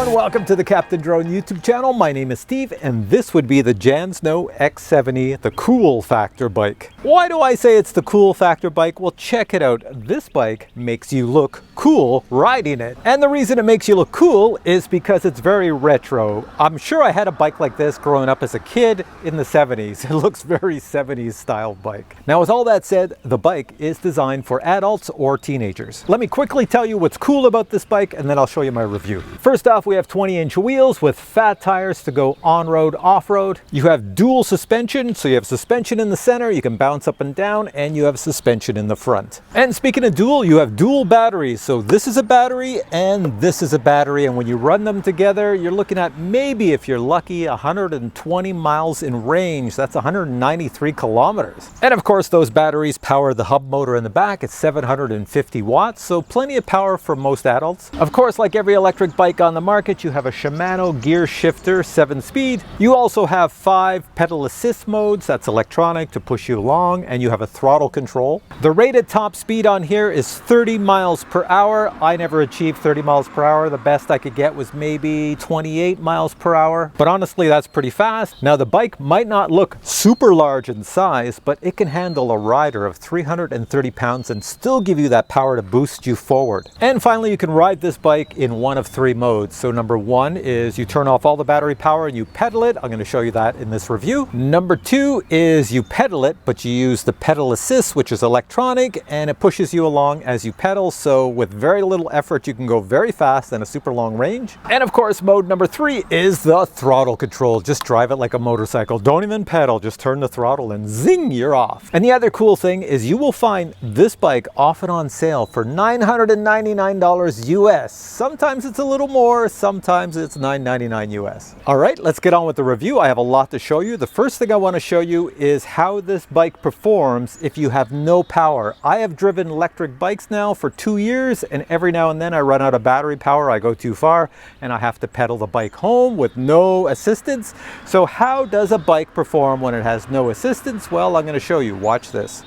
everyone, welcome to the Captain Drone YouTube channel. My name is Steve and this would be the Jansno X70, the cool factor bike. Why do I say it's the cool factor bike? Well, check it out. This bike makes you look cool riding it. And the reason it makes you look cool is because it's very retro. I'm sure I had a bike like this growing up as a kid in the 70s. It looks very 70s style bike. Now with all that said, the bike is designed for adults or teenagers. Let me quickly tell you what's cool about this bike and then I'll show you my review. First off, we have 20-inch wheels with fat tires to go on-road, off-road. You have dual suspension, so you have suspension in the center, you can bounce up and down, and you have suspension in the front. And speaking of dual, you have dual batteries. So this is a battery and this is a battery, and when you run them together, you're looking at maybe, if you're lucky, 120 miles in range. That's 193 kilometers. And of course, those batteries power the hub motor in the back. It's 750 watts, so plenty of power for most adults. Of course, like every electric bike on the market, you have a Shimano gear shifter, 7-speed. You also have 5 pedal assist modes, that's electronic to push you along, and you have a throttle control. The rated top speed on here is 30 miles per hour. I never achieved 30 miles per hour. The best I could get was maybe 28 miles per hour, but honestly, that's pretty fast. Now the bike might not look super large in size, but it can handle a rider of 330 pounds and still give you that power to boost you forward. And finally, you can ride this bike in one of 3 modes. So number 1 is you turn off all the battery power and you pedal it. I'm going to show you that in this review. Number 2 is you pedal it, but you use the pedal assist, which is electronic, and it pushes you along as you pedal. So with very little effort, you can go very fast and a super long range. And of course, mode number 3 is the throttle control. Just drive it like a motorcycle. Don't even pedal, just turn the throttle and zing, you're off. And the other cool thing is you will find this bike often on sale for $999 US. Sometimes it's a little more, sometimes it's $999 US. All right, let's get on with the review. I have a lot to show you. The first thing I want to show you is how this bike performs if you have no power. I have driven electric bikes now for 2 years, and every now and then I run out of battery power, I go too far, and I have to pedal the bike home with no assistance. So how does a bike perform when it has no assistance? Well, I'm going to show you. Watch this.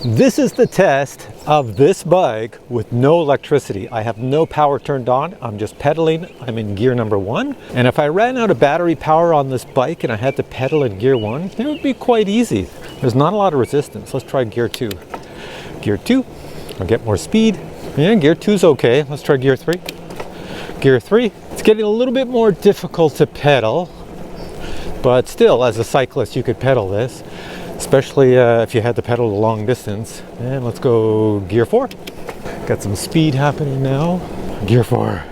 This is the test of this bike with no electricity. I have no power turned on. I'm just pedaling. I'm in gear number 1. And if I ran out of battery power on this bike and I had to pedal in gear 1, it would be quite easy. There's not a lot of resistance. Let's try gear 2. Gear 2, I'll get more speed. Yeah, gear 2 is okay. Let's try gear 3. Gear 3, it's getting a little bit more difficult to pedal, but still, as a cyclist, you could pedal this. Especially if you had to pedal a long distance. And let's go gear 4. Got some speed happening now. Gear 4.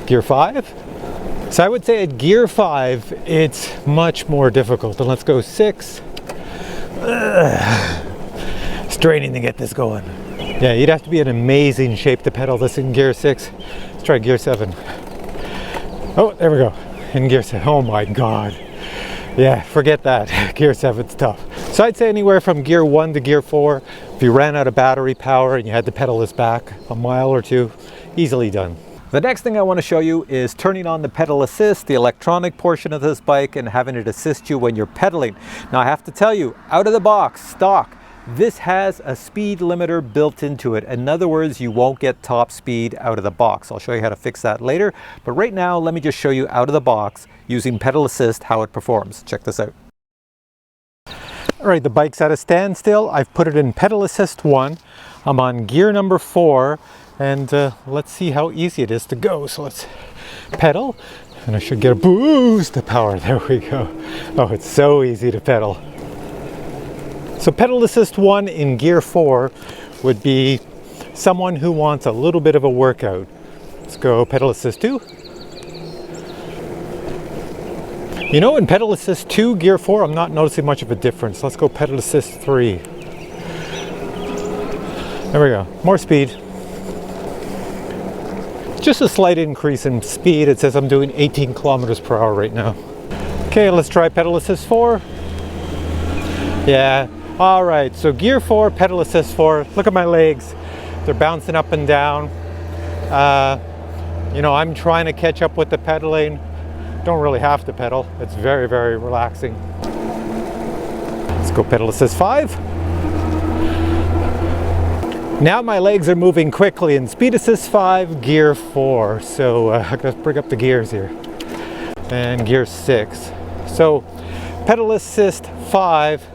Gear 5. So I would say at gear 5, it's much more difficult. And let's go 6. Straining to get this going. Yeah, you'd have to be in amazing shape to pedal this in gear 6. Let's try gear 7. Oh, there we go. In gear 7. Oh my God. Yeah, forget that. Gear 7's tough. So I'd say anywhere from gear 1 to gear 4, if you ran out of battery power and you had to pedal this back a mile or 2, easily done. The next thing I want to show you is turning on the pedal assist, the electronic portion of this bike, and having it assist you when you're pedaling. Now I have to tell you, out of the box, stock, this has a speed limiter built into it. In other words, you won't get top speed out of the box. I'll show you how to fix that later. But right now, let me just show you out of the box using pedal assist how it performs. Check this out. All right, the bike's at a standstill. I've put it in pedal assist 1. I'm on gear number 4, and let's see how easy it is to go. So let's pedal, and I should get a boost of power. There we go. Oh, it's so easy to pedal. So pedal assist 1 in gear 4 would be someone who wants a little bit of a workout. Let's go pedal assist 2. You know, in pedal assist 2, gear 4, I'm not noticing much of a difference. Let's go pedal assist 3. There we go, more speed. Just a slight increase in speed. It says I'm doing 18 kilometers per hour right now. Okay, let's try pedal assist 4. Yeah. All right, so gear 4, pedal assist 4. Look at my legs. They're bouncing up and down. You know, I'm trying to catch up with the pedaling. Don't really have to pedal. It's very, very relaxing. Let's go pedal assist 5. Now my legs are moving quickly in speed assist 5, gear 4. So I'm going to bring up the gears here. And gear 6. So pedal assist 5,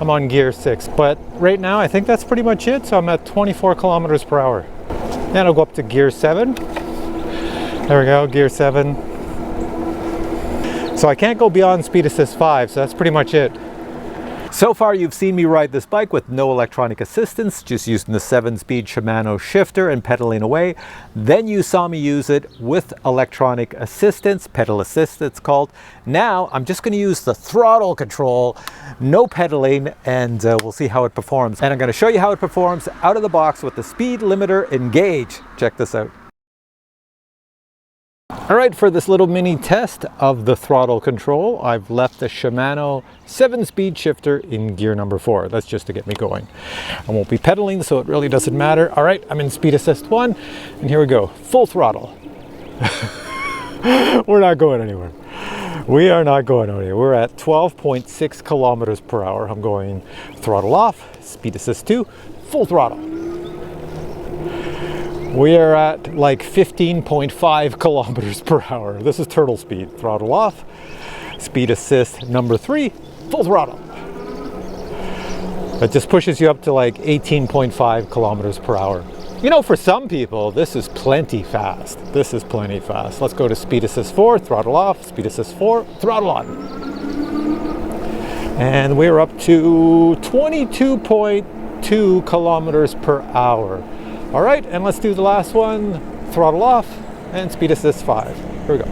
I'm on gear 6. But right now I think that's pretty much it. So I'm at 24 kilometers per hour. Then I'll go up to gear 7. There we go, gear 7. So I can't go beyond speed assist 5, so that's pretty much it. So far you've seen me ride this bike with no electronic assistance, just using the 7-speed Shimano shifter and pedaling away. Then you saw me use it with electronic assistance, pedal assist it's called. Now I'm just going to use the throttle control, no pedaling, and we'll see how it performs. And I'm going to show you how it performs out of the box with the speed limiter engaged. Check this out. All right, for this little mini test of the throttle control, I've left the Shimano 7-speed shifter in gear number 4. That's just to get me going. I won't be pedaling, so it really doesn't matter. All right, I'm in speed assist 1, and here we go, full throttle. We're not going anywhere. We are not going anywhere. We're at 12.6 kilometers per hour. I'm going throttle off, speed assist 2, full throttle. We are at like 15.5 kilometers per hour. This is turtle speed. Throttle off, speed assist number 3, full throttle. That just pushes you up to like 18.5 kilometers per hour. You know, for some people, this is plenty fast. This is plenty fast. Let's go to speed assist 4, throttle off, speed assist 4, throttle on. And we're up to 22.2 kilometers per hour. All right, and let's do the last one. Throttle off and speed assist 5. Here we go.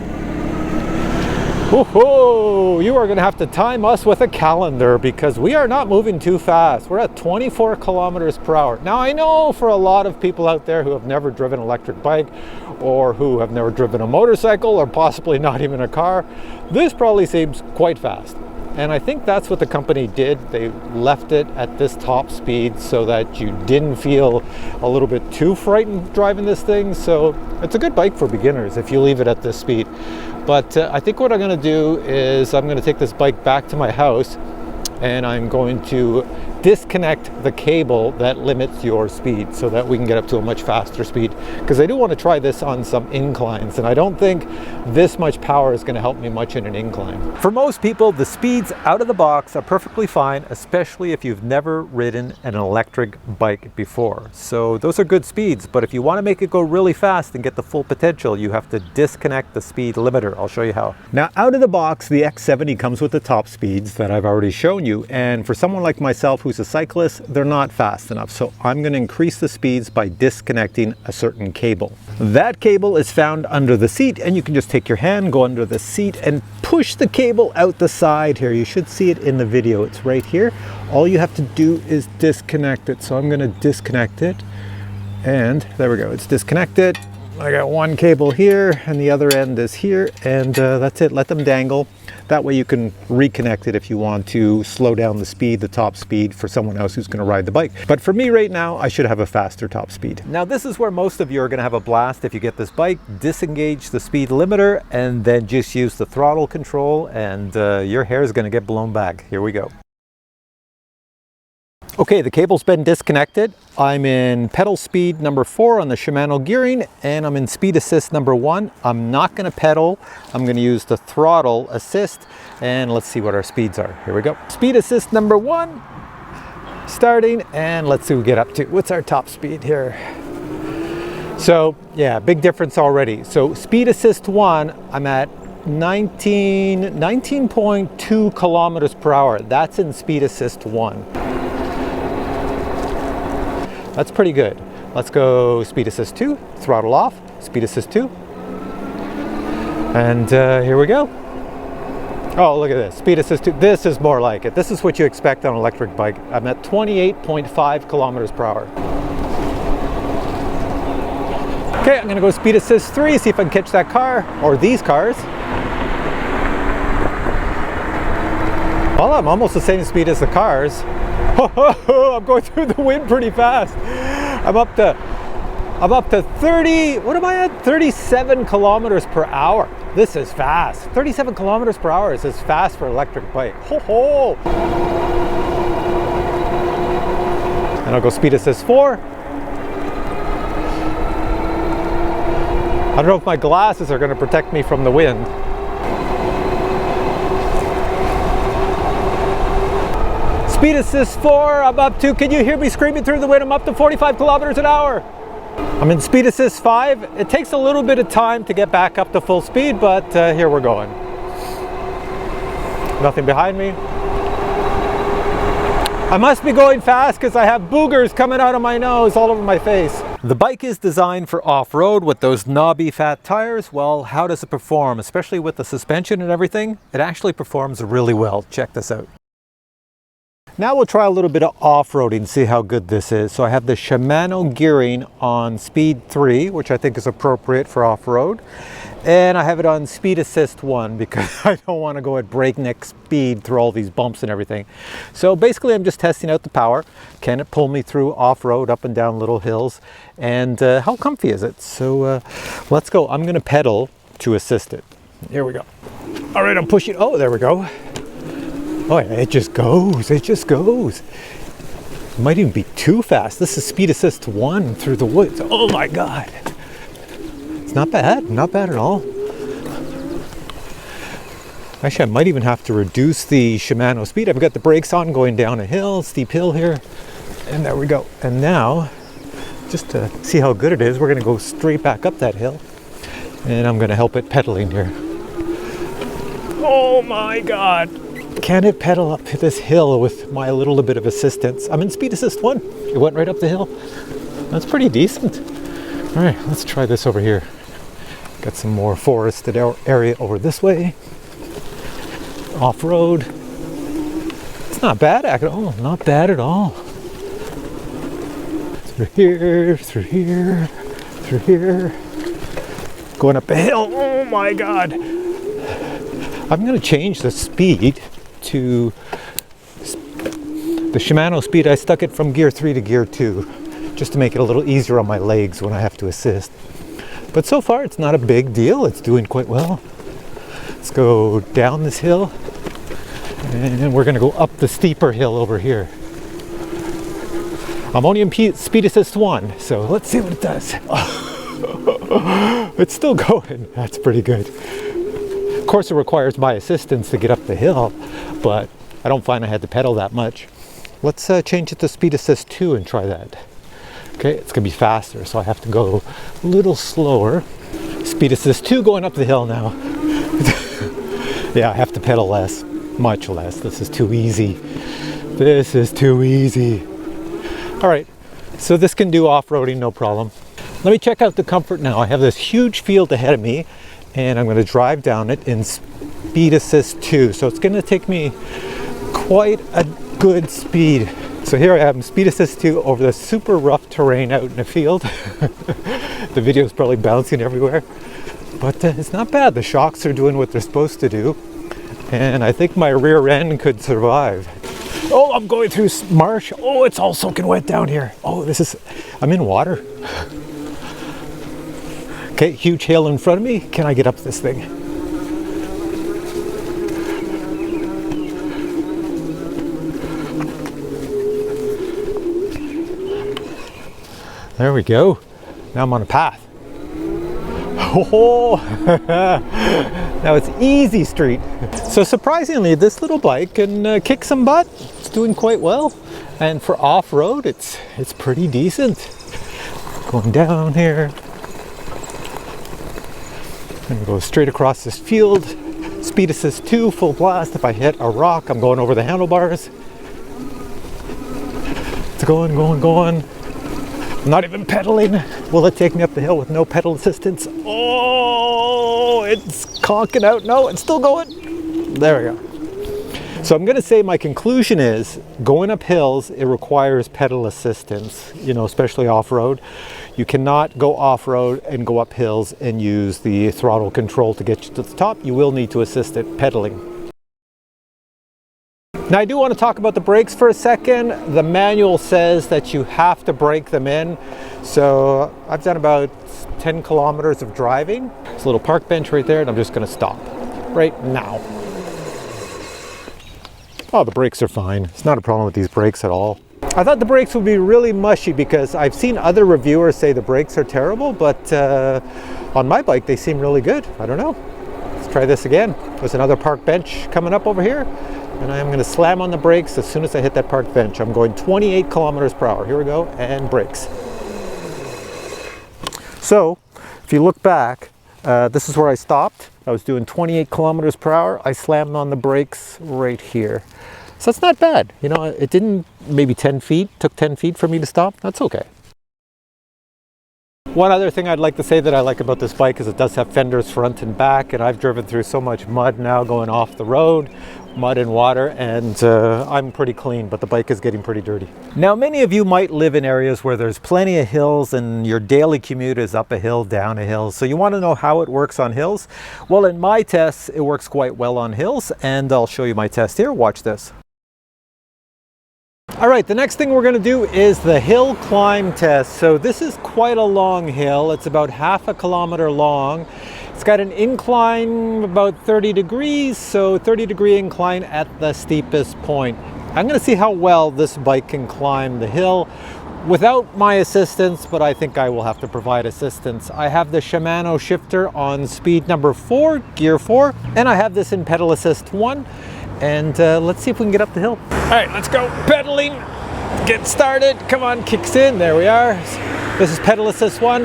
Woohoo! You are going to have to time us with a calendar because we are not moving too fast. We're at 24 kilometers per hour. Now I know for a lot of people out there who have never driven an electric bike or who have never driven a motorcycle or possibly not even a car, this probably seems quite fast. And I think that's what the company did. They left it at this top speed so that you didn't feel a little bit too frightened driving this thing. So it's a good bike for beginners if you leave it at this speed. But I think what I'm going to do is I'm going to take this bike back to my house and I'm going to disconnect the cable that limits your speed so that we can get up to a much faster speed, because I do want to try this on some inclines and I don't think this much power is going to help me much in an incline. For most people, the speeds out of the box are perfectly fine, especially if you've never ridden an electric bike before. So those are good speeds, but if you want to make it go really fast and get the full potential, you have to disconnect the speed limiter. I'll show you how. Now, out of the box, the X70 comes with the top speeds that I've already shown you, and for someone like myself who's a cyclist, they're not fast enough. So I'm going to increase the speeds by disconnecting a certain cable. That cable is found under the seat, and you can just take your hand, go under the seat and push the cable out the side here. You should see it in the video. It's right here. All you have to do is disconnect it. So I'm going to disconnect it, and there we go. It's disconnected. I got one cable here and the other end is here, and that's it. Let them dangle. That way you can reconnect it if you want to slow down the speed, the top speed, for someone else who's going to ride the bike. But for me right now, I should have a faster top speed. Now this is where most of you are going to have a blast if you get this bike. Disengage the speed limiter and then just use the throttle control, and your hair is going to get blown back. Here we go. Okay, the cable's been disconnected. I'm in pedal speed number 4 on the Shimano gearing, and I'm in speed assist number 1. I'm not going to pedal. I'm going to use the throttle assist, and let's see what our speeds are. Here we go. Speed assist number 1, starting, and let's see what we get up to. What's our top speed here? So yeah, big difference already. So speed assist 1, I'm at 19.2 kilometers per hour. That's in speed assist 1. That's pretty good. Let's go speed assist 2, throttle off, speed assist 2. And here we go. Oh, look at this, speed assist 2. This is more like it. This is what you expect on an electric bike. I'm at 28.5 kilometers per hour. Okay, I'm gonna go speed assist 3, see if I can catch that car, or these cars. Well, I'm almost the same speed as the cars. I'm going through the wind pretty fast. I'm up to 30, what am I at? 37 kilometers per hour. This is fast. 37 kilometers per hour is as fast for an electric bike. Ho ho! And I'll go speed assist 4, don't know if my glasses are going to protect me from the wind. Speed assist 4, I'm up to, can you hear me screaming through the wind? I'm up to 45 kilometers an hour. I'm in speed assist 5. It takes a little bit of time to get back up to full speed, but here we're going. Nothing behind me. I must be going fast because I have boogers coming out of my nose all over my face. The bike is designed for off-road with those knobby fat tires. Well, how does it perform? Especially with the suspension and everything, it actually performs really well. Check this out. Now we'll try a little bit of off-roading, see how good this is. So I have the Shimano gearing on speed 3, which I think is appropriate for off-road. And I have it on speed assist 1 because I don't want to go at breakneck speed through all these bumps and everything. So basically I'm just testing out the power. Can it pull me through off-road, up and down little hills? And how comfy is it? So let's go. I'm going to pedal to assist it. Here we go. All right, I'm pushing. Oh, there we go. Oh, it just goes, it just goes. It might even be too fast. This is speed assist 1 through the woods. Oh my God. It's not bad at all. Actually, I might even have to reduce the Shimano speed. I've got the brakes on going down a hill, steep hill here. And there we go. And now, just to see how good it is, we're gonna go straight back up that hill. And I'm gonna help it pedaling here. Oh my God. Can it pedal up this hill with my little bit of assistance? I'm in speed assist 1. It went right up the hill. That's pretty decent. All right, let's try this over here. Got some more forested area over this way. Off-road. It's not bad at all. Not bad at all. Through here, through here, through here. Going up a hill. Oh my God. I'm going to change the speed to the Shimano speed. I stuck it from gear 3 to gear 2 just to make it a little easier on my legs when I have to assist. But so far it's not a big deal. It's doing quite well. Let's go down this hill and then we're going to go up the steeper hill over here. I'm only in speed assist 1, so let's see what it does. It's still going. That's pretty good. Of course, it requires my assistance to get up the hill, but I don't find I had to pedal that much. Let's change it to speed assist 2 and try that. Okay, it's gonna be faster, so I have to go a little slower. Speed assist 2 going up the hill now. Yeah, I have to pedal less, much less. This is too easy. This is too easy. All right, so this can do off-roading, no problem. Let me check out the comfort now. I have this huge field ahead of me, and I'm going to drive down it in speed assist 2. So it's going to take me quite a good speed. So here I am, speed assist 2 over the super rough terrain out in the field. The video is probably bouncing everywhere, but it's not bad. The shocks are doing what they're supposed to do, and I think my rear end could survive. Oh, I'm going through marsh. Oh, it's all soaking wet down here. Oh, I'm in water. Okay, huge hill in front of me. Can I get up this thing? There we go. Now I'm on a path. Oh, now it's easy street. So surprisingly, this little bike can kick some butt. It's doing quite well. And for off-road, it's pretty decent. Going down here. And go straight across this field. Speed assist 2, full blast. If I hit a rock, I'm going over the handlebars. It's going, going, going. I'm not even pedaling. Will it take me up the hill with no pedal assistance? Oh, it's conking out. No, it's still going. There we go. So I'm going to say my conclusion is going up hills, it requires pedal assistance, especially off-road. You cannot go off-road and go up hills and use the throttle control to get you to the top. You will need to assist it pedaling. Now I do want to talk about the brakes for a second. The manual says that you have to brake them in. So I've done about 10 kilometers of driving. There's a little park bench right there, and I'm just going to stop right now. Oh, the brakes are fine. It's not a problem with these brakes at all. I thought the brakes would be really mushy because I've seen other reviewers say the brakes are terrible, but on my bike they seem really good. I don't know. Let's try this again. There's another park bench coming up over here, and I'm going to slam on the brakes as soon as I hit that park bench. I'm going 28 kilometers per hour. Here we go, and brakes. So if you look back, this is where I stopped. I was doing 28 kilometers per hour. I slammed on the brakes right here. So it's not bad. You know, it didn't, maybe 10 feet, took 10 feet for me to stop. That's okay. One other thing I'd like to say that I like about this bike is it does have fenders front and back, and I've driven through so much mud now going off the road, mud and water, and I'm pretty clean, but the bike is getting pretty dirty. Now, many of you might live in areas where there's plenty of hills and your daily commute is up a hill, down a hill. So you want to know how it works on hills? Well, in my tests, it works quite well on hills, and I'll show you my test here. Watch this. All right, the next thing we're going to do is the hill climb test. So this is quite a long hill. It's about half a kilometer long. It's got an incline about 30 degrees, so 30-degree incline at the steepest point. I'm going to see how well this bike can climb the hill without my assistance, but I think I will have to provide assistance. I have the Shimano shifter on speed number 4, gear 4, and I have this in pedal assist 1. And let's see if we can get up the hill. All right, let's go pedaling. Get started. Come on, kicks in. There we are. This is pedal assist 1.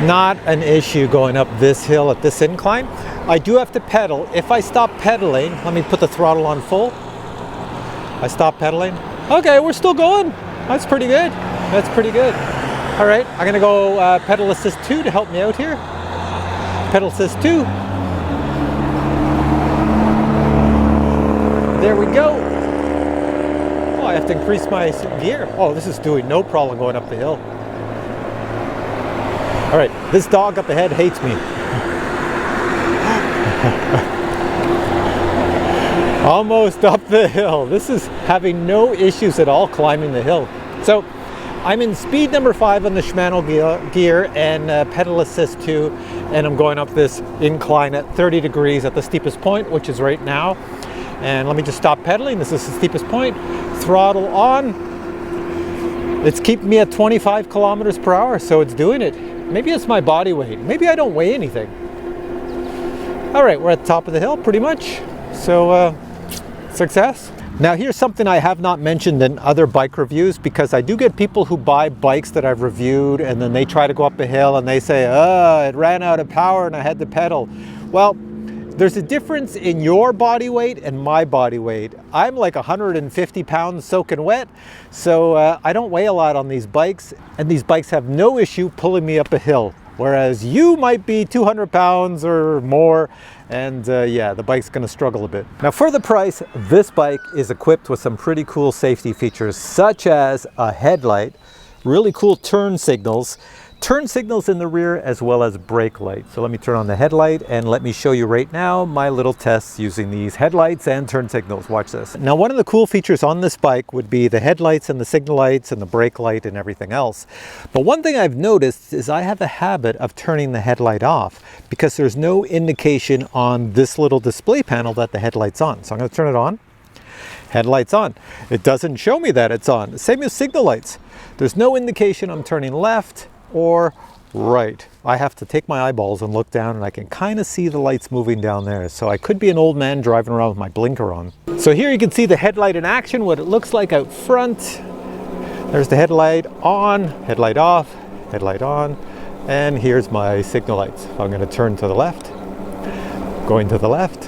Not an issue going up this hill at this incline. I do have to pedal. If I stop pedaling, let me put the throttle on full. I stop pedaling. Okay, we're still going. That's pretty good. That's pretty good. All right, I'm gonna go pedal assist 2 to help me out here. Pedal assist 2. There we go. Oh, I have to increase my gear. Oh, this is doing no problem going up the hill. All right, this dog up ahead hates me. Almost up the hill. This is having no issues at all climbing the hill. So I'm in speed number 5 on the Shimano gear and pedal assist 2, and I'm going up this incline at 30 degrees at the steepest point, which is right now. And let me just stop pedaling. This is the steepest point. Throttle on. It's keeping me at 25 kilometers per hour, so it's doing it. Maybe it's my body weight. Maybe I don't weigh anything. All right, we're at the top of the hill pretty much. So success. Now here's something I have not mentioned in other bike reviews, because I do get people who buy bikes that I've reviewed and then they try to go up a hill and they say, it ran out of power and I had to pedal. Well, there's a difference in your body weight and my body weight. I'm like 150 pounds soaking wet, so I don't weigh a lot on these bikes, and these bikes have no issue pulling me up a hill. Whereas you might be 200 pounds or more, and yeah, the bike's gonna struggle a bit. Now for the price, this bike is equipped with some pretty cool safety features, such as a headlight, really cool turn signals in the rear, as well as brake lights. So let me turn on the headlight and let me show you right now my little tests using these headlights and turn signals. Watch this. Now, one of the cool features on this bike would be the headlights and the signal lights and the brake light and everything else. But one thing I've noticed is I have a habit of turning the headlight off because there's no indication on this little display panel that the headlight's on. So I'm going to turn it on. Headlights on. It doesn't show me that it's on. Same as signal lights. There's no indication I'm turning left or right. I have to take my eyeballs and look down, and I can kind of see the lights moving down there. So I could be an old man driving around with my blinker on. So here you can see the headlight in action, what it looks like out front. There's the headlight on, headlight off, headlight on, and here's my signal lights. I'm going to turn to the left, going to the left,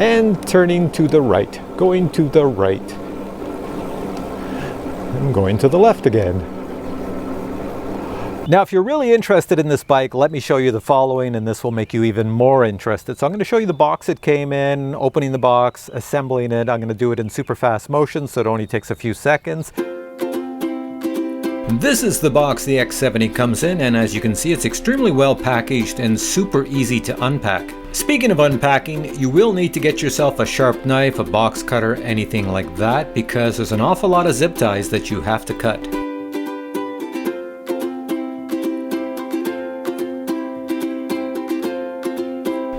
and turning to the right, going to the right. I'm going to the left again. Now, if you're really interested in this bike, let me show you the following, and this will make you even more interested. So I'm going to show you the box it came in, opening the box, assembling it. I'm going to do it in super fast motion, so it only takes a few seconds. This is the box the X70 comes in, and as you can see, it's extremely well packaged and super easy to unpack. Speaking of unpacking, you will need to get yourself a sharp knife, a box cutter, anything like that, because there's an awful lot of zip ties that you have to cut.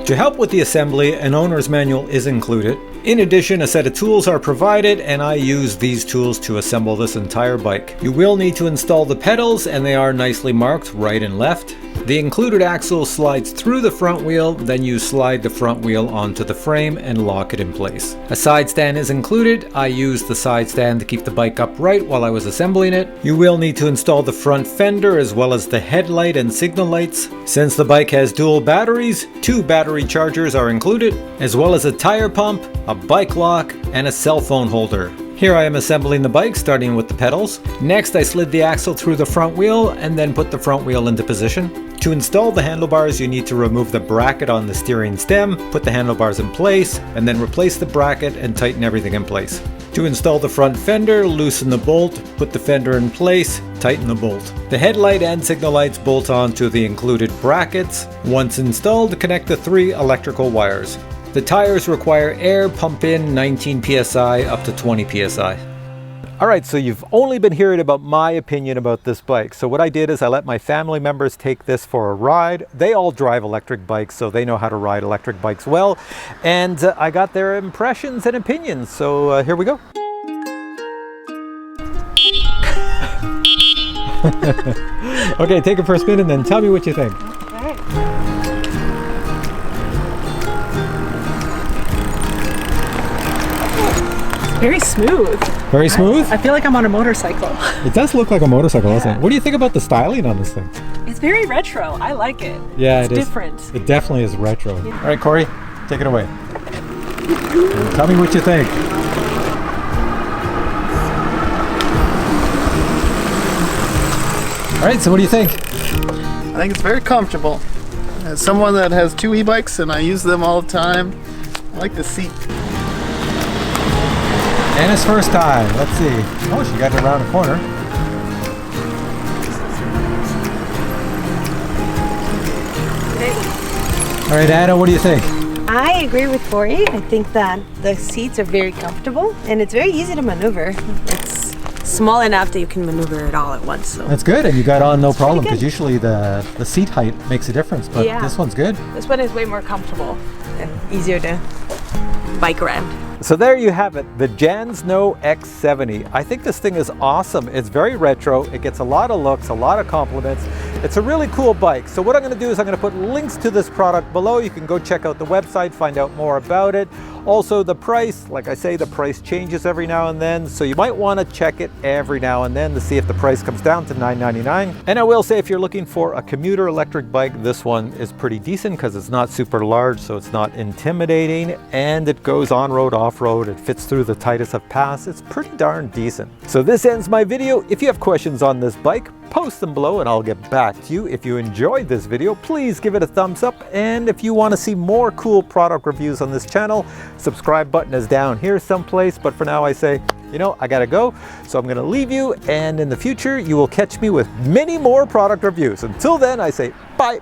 To help with the assembly, an owner's manual is included. In addition, a set of tools are provided, and I use these tools to assemble this entire bike. You will need to install the pedals, and they are nicely marked right and left. The included axle slides through the front wheel, then you slide the front wheel onto the frame and lock it in place. A side stand is included. I used the side stand to keep the bike upright while I was assembling it. You will need to install the front fender as well as the headlight and signal lights. Since the bike has dual batteries, 2 battery chargers are included, as well as a tire pump, a bike lock, and a cell phone holder. Here I am assembling the bike, starting with the pedals. Next, I slid the axle through the front wheel and then put the front wheel into position. To install the handlebars, you need to remove the bracket on the steering stem, put the handlebars in place, and then replace the bracket and tighten everything in place. To install the front fender, loosen the bolt, put the fender in place, tighten the bolt. The headlight and signal lights bolt onto the included brackets. Once installed, connect the 3 electrical wires. The tires require air, pump in 19 psi up to 20 psi. Alright, so you've only been hearing about my opinion about this bike. So what I did is I let my family members take this for a ride. They all drive electric bikes, so they know how to ride electric bikes well. And I got their impressions and opinions, so here we go. Okay, take it for a spin and then tell me what you think. Very smooth. Very smooth? I feel like I'm on a motorcycle. It does look like a motorcycle, doesn't it? What do you think about the styling on this thing? It's very retro. I like it. Yeah, it's different. It definitely is retro. Yeah. All right, Corey, take it away. And tell me what you think. All right, so what do you think? I think it's very comfortable. As someone that has 2 e-bikes and I use them all the time, I like the seat. And his first time. Let's see. Oh, she got it around the corner. All right, Anna, what do you think? I agree with Corey. I think that the seats are very comfortable and it's very easy to maneuver. It's small enough that you can maneuver it all at once. So. That's good, and you got on no problem, because usually the seat height makes a difference, but this one's good. This one is way more comfortable and easier to bike around. So there you have it, the Jansno X70. I think this thing is awesome. It's very retro. It gets a lot of looks, a lot of compliments. It's a really cool bike. So what I'm going to do is I'm going to put links to this product below. You can go check out the website, find out more about it. Also the price, like I say, the price changes every now and then. So you might want to check it every now and then to see if the price comes down to $9.99. And I will say, if you're looking for a commuter electric bike, this one is pretty decent because it's not super large, so it's not intimidating, and it goes on-road, off-road. It fits through the tightest of paths. It's pretty darn decent. So this ends my video. If you have questions on this bike, post them below and I'll get back to you. If you enjoyed this video, please give it a thumbs up. And if you want to see more cool product reviews on this channel, subscribe button is down here someplace. But for now I say, you know, I gotta go. So I'm gonna leave you, and in the future you will catch me with many more product reviews. Until then, I say bye.